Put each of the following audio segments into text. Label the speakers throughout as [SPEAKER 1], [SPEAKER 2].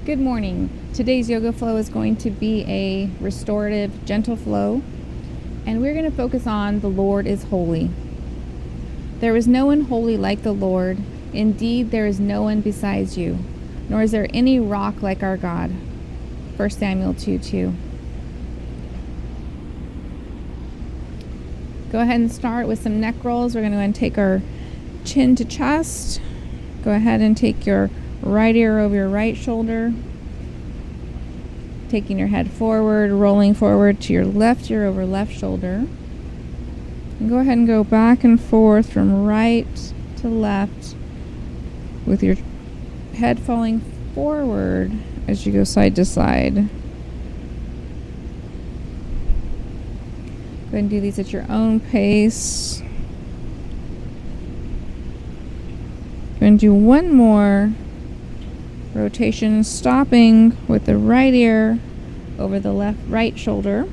[SPEAKER 1] Good morning. Today's yoga flow is going to be a restorative, gentle flow, and we're going to focus on the Lord is holy. There is no one holy like the Lord. Indeed, there is no one besides you, nor is there any rock like our God. 1 Samuel 2:2. Go ahead and start with some neck rolls. We're going to go and take our chin to chest. Go ahead and take your right ear over your right shoulder. Taking your head forward, rolling forward to your left ear over left shoulder. And go ahead and go back and forth from right to left with your head falling forward as you go side to side. Go ahead and do these at your own pace. Go and do one more rotation, stopping with the right ear over the right shoulder.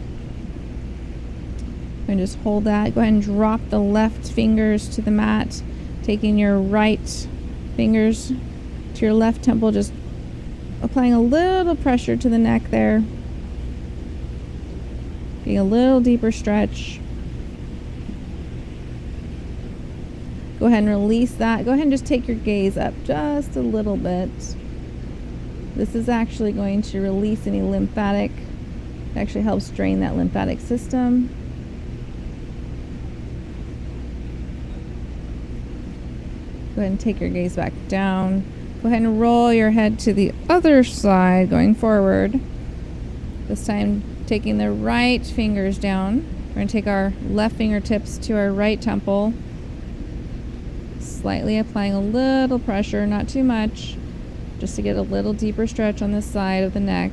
[SPEAKER 1] And just hold that. Go ahead and drop the left fingers to the mat, taking your right fingers to your left temple, just applying a little pressure to the neck there. Getting a little deeper stretch. Go ahead and release that. Go ahead and just take your gaze up just a little bit. This is actually going to release any lymphatic. It actually helps drain that lymphatic system. Go ahead and take your gaze back down. Go ahead and roll your head to the other side, going forward. This time, taking the right fingers down. We're going to take our left fingertips to our right temple. Slightly applying a little pressure, not too much, just to get a little deeper stretch on the side of the neck.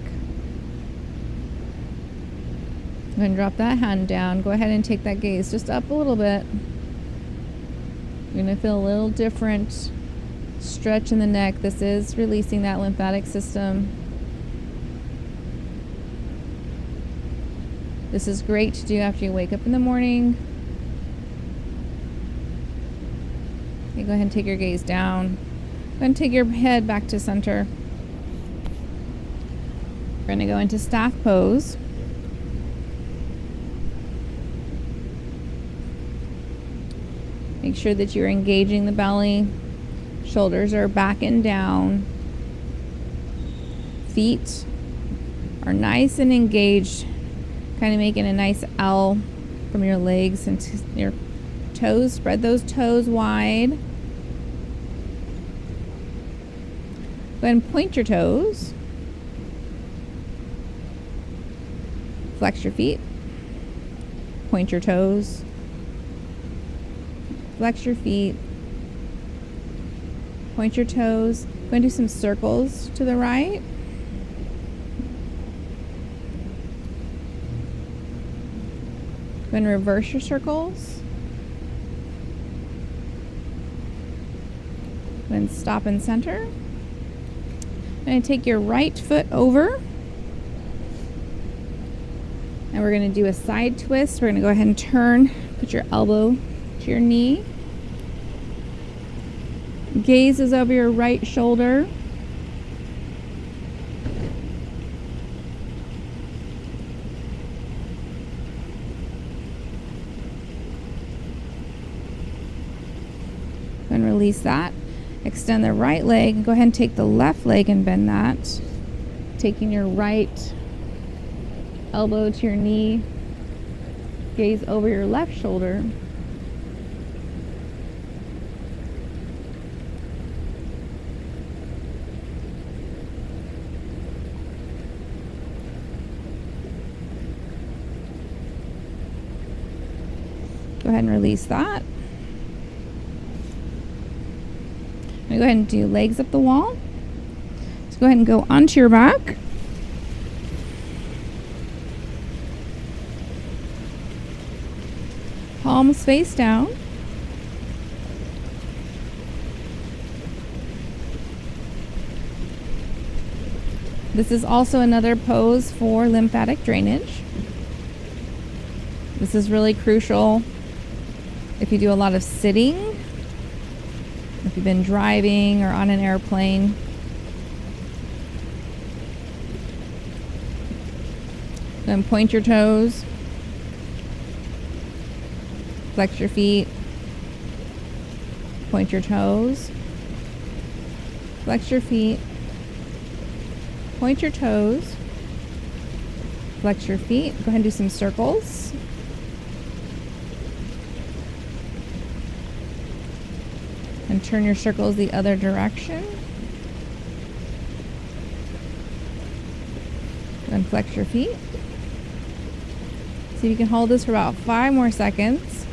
[SPEAKER 1] Go ahead and drop that hand down. Go ahead and take that gaze just up a little bit. You're going to feel a little different stretch in the neck. This is releasing that lymphatic system. This is great to do after you wake up in the morning. Okay, go ahead and take your gaze down. Go ahead and take your head back to center. We're going to go into staff pose. Make sure that you're engaging the belly. Shoulders are back and down. Feet are nice and engaged, kind of making a nice L from your legs into your toes. Spread those toes wide. Go ahead and point your toes. Flex your feet. Point your toes. Flex your feet. Point your toes. Go ahead and do some circles to the right. Go ahead and reverse your circles. Go ahead and stop and center. And take your right foot over. And we're going to do a side twist. We're going to go ahead and turn. Put your elbow to your knee. Gaze is over your right shoulder. And release that. Extend the right leg. Go ahead and take the left leg and bend that. Taking your right elbow to your knee. Gaze over your left shoulder. Go ahead and release that. I'm going to go ahead and do legs up the wall. So go ahead and go onto your back. Palms face down. This is also another pose for lymphatic drainage. This is really crucial if you do a lot of sitting, if you've been driving or on an airplane. Then point your toes. Flex your feet. Point your toes. Flex your feet. Point your toes. Flex your feet. Go ahead and do some circles. And turn your circles the other direction. Then flex your feet. See if you can hold this for about 5 more seconds.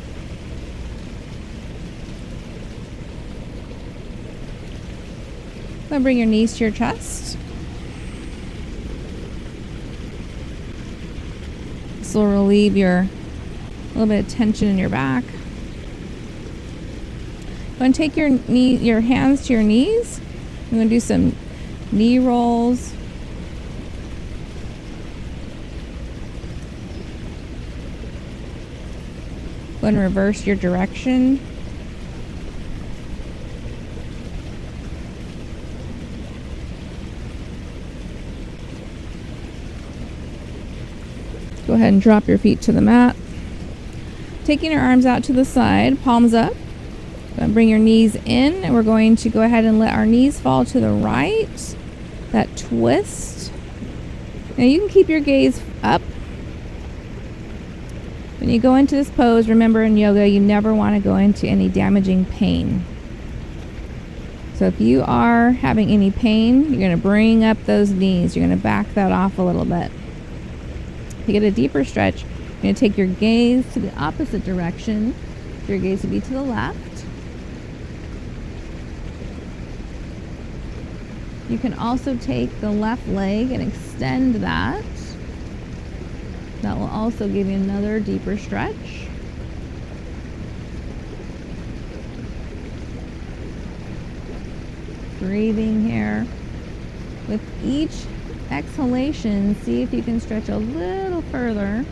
[SPEAKER 1] Then bring your knees to your chest. This will relieve a little bit of tension in your back. Go and take your hands to your knees. I'm going to do some knee rolls. Go and reverse your direction. Go ahead and drop your feet to the mat. Taking your arms out to the side, palms up. Bring your knees in, and we're going to go ahead and let our knees fall to the right. That twist. Now you can keep your gaze up. When you go into this pose, remember in yoga, you never want to go into any damaging pain. So if you are having any pain, you're going to bring up those knees. You're going to back that off a little bit. To get a deeper stretch, you're going to take your gaze to the opposite direction. Your gaze would be to the left. You can also take the left leg and extend that. That will also give you another deeper stretch. Breathing here. With each exhalation, see if you can stretch a little further.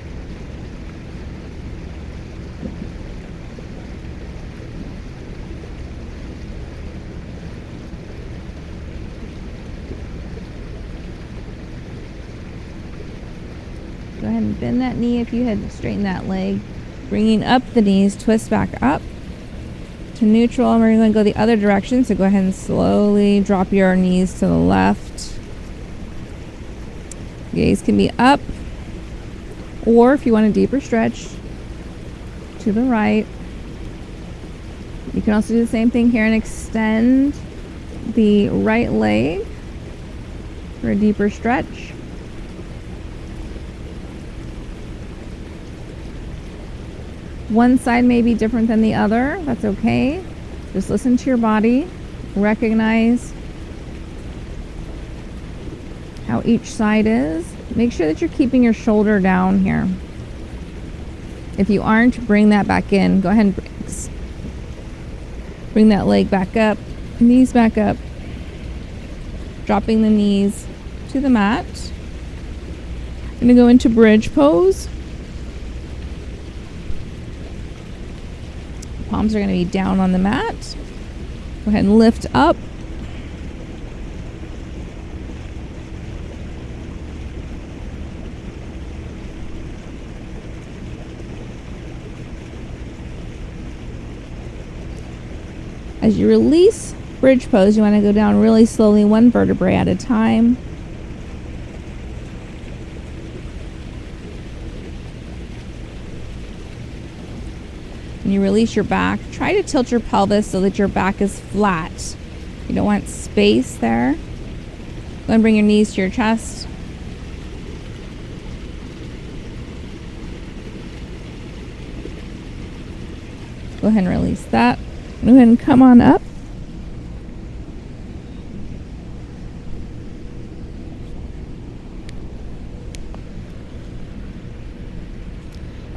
[SPEAKER 1] Go ahead and bend that knee if you had straightened that leg. Bringing up the knees, twist back up to neutral. And we're going to go the other direction. So go ahead and slowly drop your knees to the left. Gaze can be up. Or if you want a deeper stretch, to the right. You can also do the same thing here and extend the right leg for a deeper stretch. One side may be different than the other. That's okay. Just listen to your body. Recognize how each side is. Make sure that you're keeping your shoulder down here. If you aren't, bring that back in. Go ahead and bring that leg back up. Knees back up. Dropping the knees to the mat. I'm going to go into bridge pose. Palms are going to be down on the mat. Go ahead and lift up. As you release bridge pose, you want to go down really slowly, one vertebrae at a time. When you release your back, try to tilt your pelvis so that your back is flat. You don't want space there. Go ahead and bring your knees to your chest. Go ahead and release that. Go ahead and come on up.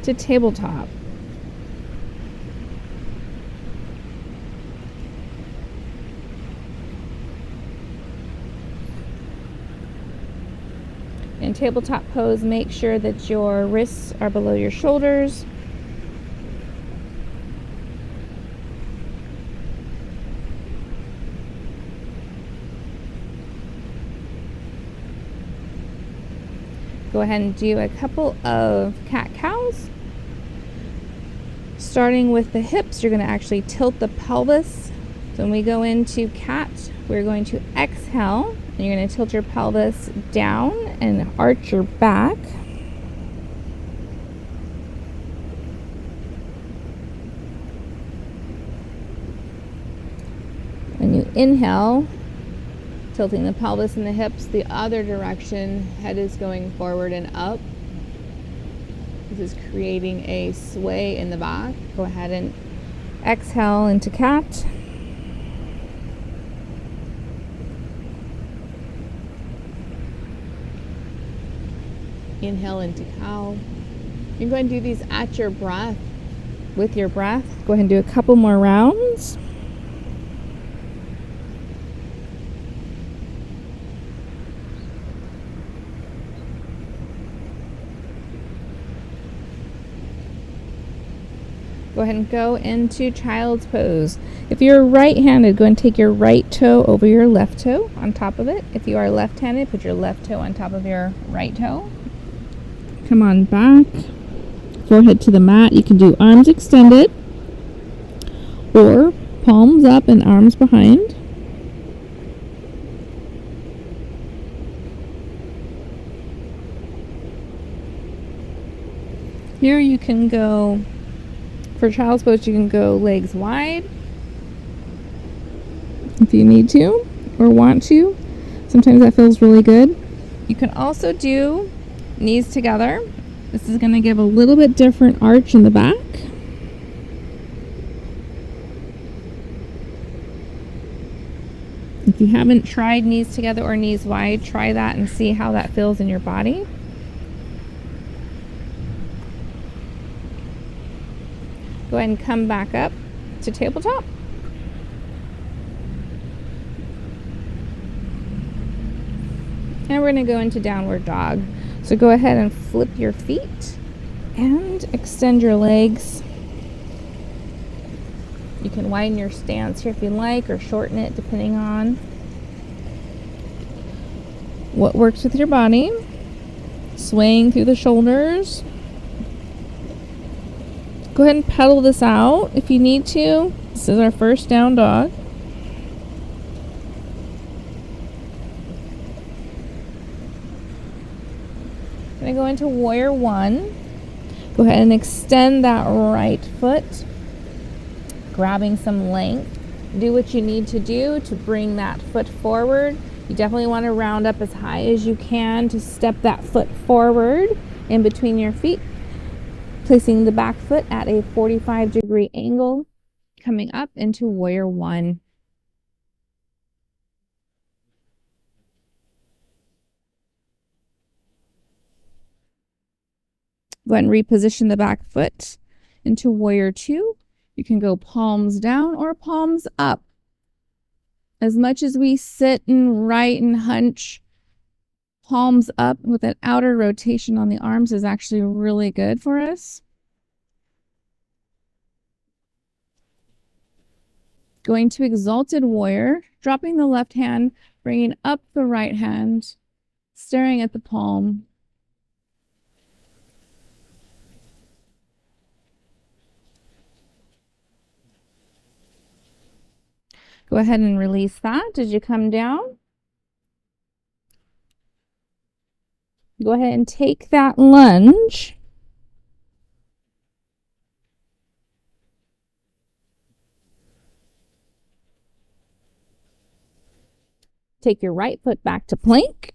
[SPEAKER 1] To tabletop. In tabletop pose, make sure that your wrists are below your shoulders. Go Go ahead and do a couple of cat-cows. Starting with the hips, you're going to actually tilt the pelvis. So when we go into cat, we're going to exhale, and you're going to tilt your pelvis down and arch your back. When you inhale, tilting the pelvis and the hips the other direction, head is going forward and up. This is creating a sway in the back. Go ahead and exhale into cat. Inhale into cow. You're going to do these at your breath. With your breath, go ahead and do a couple more rounds. Go ahead and go into child's pose. If you're right-handed, go and take your right toe over your left toe on top of it. If you are left-handed, put your left toe on top of your right toe. Come on back, forehead to the mat. You can do arms extended or palms up and arms behind. Here you can go, for child's pose, you can go legs wide if you need to or want to. Sometimes that feels really good. You can also do knees together. This is going to give a little bit different arch in the back. If you haven't tried knees together or knees wide, try that and see how that feels in your body. Go ahead and come back up to tabletop. And we're going to go into downward dog. So go ahead and flip your feet and extend your legs. You can widen your stance here if you like, or shorten it depending on what works with your body. Swaying through the shoulders. Go ahead and pedal this out if you need to. This is our first down dog. Going to go into warrior one. Go ahead and extend that right foot, grabbing some length. Do what you need to do to bring that foot forward. You definitely want to round up as high as you can to step that foot forward in between your feet, placing the back foot at a 45-degree angle, coming up into warrior one. Go ahead and reposition the back foot into warrior two. You can go palms down or palms up. As much as we sit and right and hunch, palms up with an outer rotation on the arms is actually really good for us. Going to exalted warrior, dropping the left hand, bringing up the right hand, staring at the palm. Go ahead and release that as you come down. Go ahead and take that lunge. Take your right foot back to plank.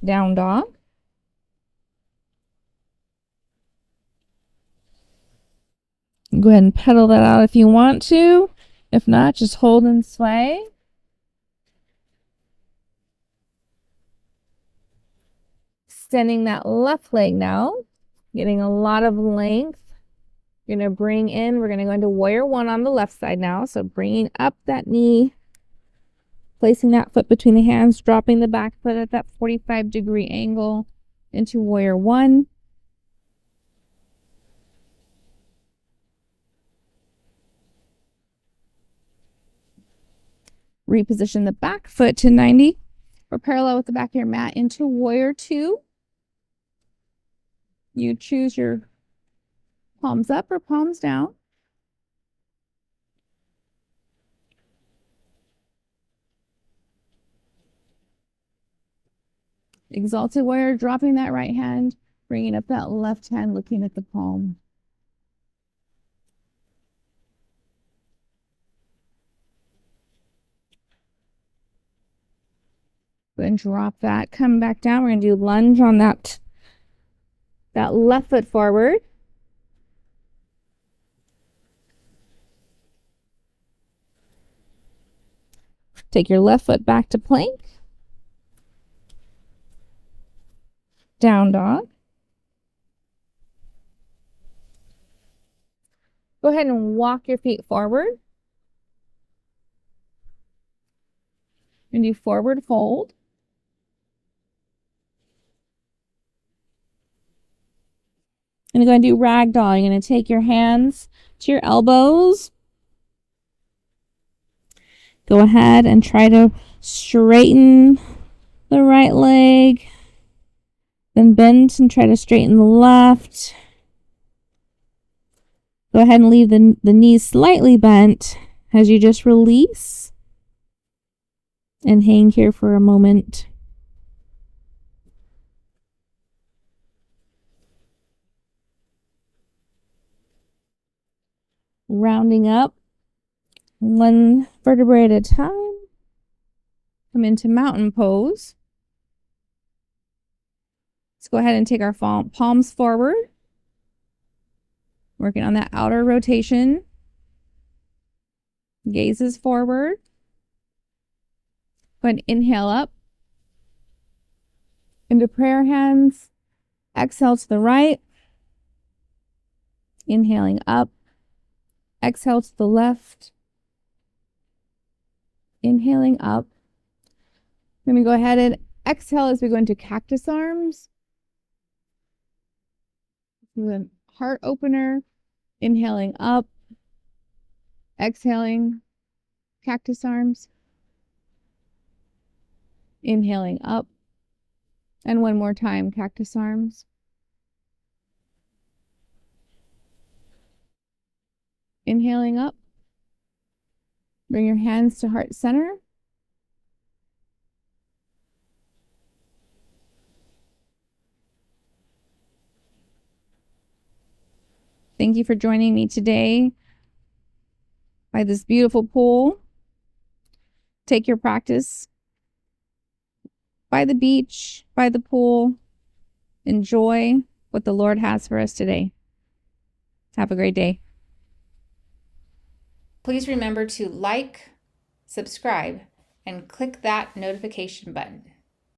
[SPEAKER 1] Down dog. Go ahead and pedal that out if you want to. If not, just hold and sway. Extending that left leg now, getting a lot of length. You're going to bring in, we're going to go into warrior one on the left side now. So bringing up that knee, placing that foot between the hands, dropping the back foot at that 45-degree angle into warrior one. Reposition the back foot to 90 or parallel with the back of your mat into warrior 2. You choose your palms up or palms down. Exalted warrior, dropping that right hand, bringing up that left hand, looking at the palm. Go ahead and drop that. Come back down. We're going to do lunge on that left foot forward. Take your left foot back to plank. Down dog. Go ahead and walk your feet forward. And do forward fold. And go ahead and do ragdoll. You're going to take your hands to your elbows. Go ahead and try to straighten the right leg. Then bend and try to straighten the left. Go ahead and leave the knees slightly bent as you just release. And hang here for a moment. Rounding up one vertebrae at a time. Come into mountain pose. Let's go ahead and take our palms forward. Working on that outer rotation. Gazes forward. Go ahead and inhale up. Into prayer hands. Exhale to the right. Inhaling up. Exhale to the left. Inhaling up. We're going to go ahead and exhale as we go into cactus arms. The heart opener. Inhaling up. Exhaling. Cactus arms. Inhaling up. And one more time, cactus arms. Inhaling up. Bring your hands to heart center. Thank you for joining me today by this beautiful pool. Take your practice by the beach, by the pool. Enjoy what the Lord has for us today. Have a great day.
[SPEAKER 2] Please remember to like, subscribe, and click that notification button.